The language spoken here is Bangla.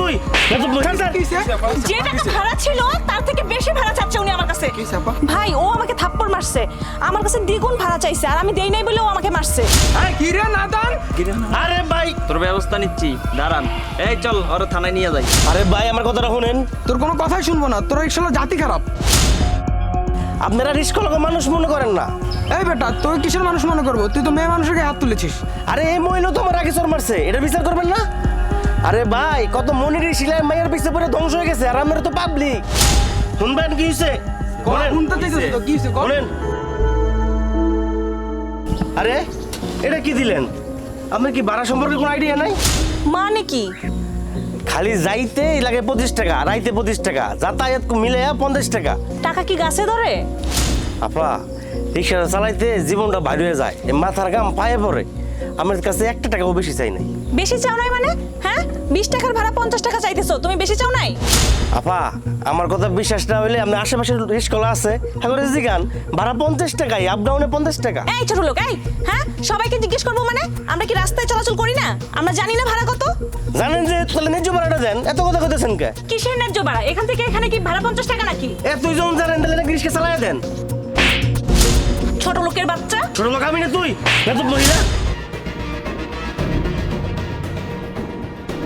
তুই যে টাকা ভাড়া ছিল তার থেকে বেশি ভাড়া চাচ্ছে উনি আমার কাছে। ভাই ও আমাকে থাপ্পড় মারছে, আমার কাছে দ্বিগুণ ভাড়া চাইছে, আর আমি দেই নাই বলে ও আমাকে মারছে। কি রে নাদান? আরে ভাই তোর ব্যবস্থা নিচ্ছি, দাঁড়ান। এই চল ওর থানায় নিয়ে যাই। আরে ভাই আমার কথাটা শুনেন, তোর কোনো কথাই শুনবো না, তোর ইনশাল্লাহ জাতি খারাপ। আপনারা রিস্কলকে মানুষ মনে করেন না। এই বেটা, তুই কিসের মানুষ মনে করবো? তুই তো মেয়ে মানুষকে হাত তুলেছিস। আরে এই মহিলা তো আমার আগে চোর মারছে, এটা বিচার করবেন না? আরে ভাই কত মনির শিলায় মায়ের পিছে পরে ধ্বংস হয়ে গেছে, আর আমরা তো পাবলিক। শুনবেন কি হয়েছে? শুনতে চাইছিস তো? কি হয়েছে? বলেন। আরে এটা কি দিলেন? আপনার কি ভাড়া সম্পর্কে কোনো আইডিয়া নাই? মানে কি? খালি যাইতে লাগে 25 টাকা, রাইতে 25 টাকা, যাতায়াত মিলে 50 টাকা। টাকা কি গাছে ধরে? আপা রিক্সা চালাইতে জীবনটা ভারী হয়ে যায়, এই মাথার গাম পায়ে পড়ে। আমার কাছে 1 টাকাও বেশি চাই নাই। বেশি চাও নাই মানে? হ্যাঁ, 20 টাকার ভাড়া 50 টাকা চাইতেছো, তুমি বেশি চাও নাই? আপা আমার কথা বিশ্বাস না হইলে আপনি আশেপাশে রিক্সাওয়ালা আছে, হ্যাঁ জিগান, ভাড়া 50 টাকাই, আপ ডাউনে 50 টাকা। এই ছোট লোক, এই হ্যাঁ সবাইকে জিজ্ঞেস করবো মানে? আমরা কি রাস্তায় চলাচল করি না? আমরা জানি না ভাড়া কত? জানেন যে তাহলে ন্যায্য ভাড়াটা দেন, এত কথা কইতেছেন কে? কিসের ন্যায্য ভাড়া? এখান থেকে এখানে কি ভাড়া 50 টাকা নাকি? তুই যখন জানেন তাহলে নাকি রিক্সা চালায় দেন। ছোট লোকের বাচ্চা। ছোট লোক আমি না তুই, এত মহিলা।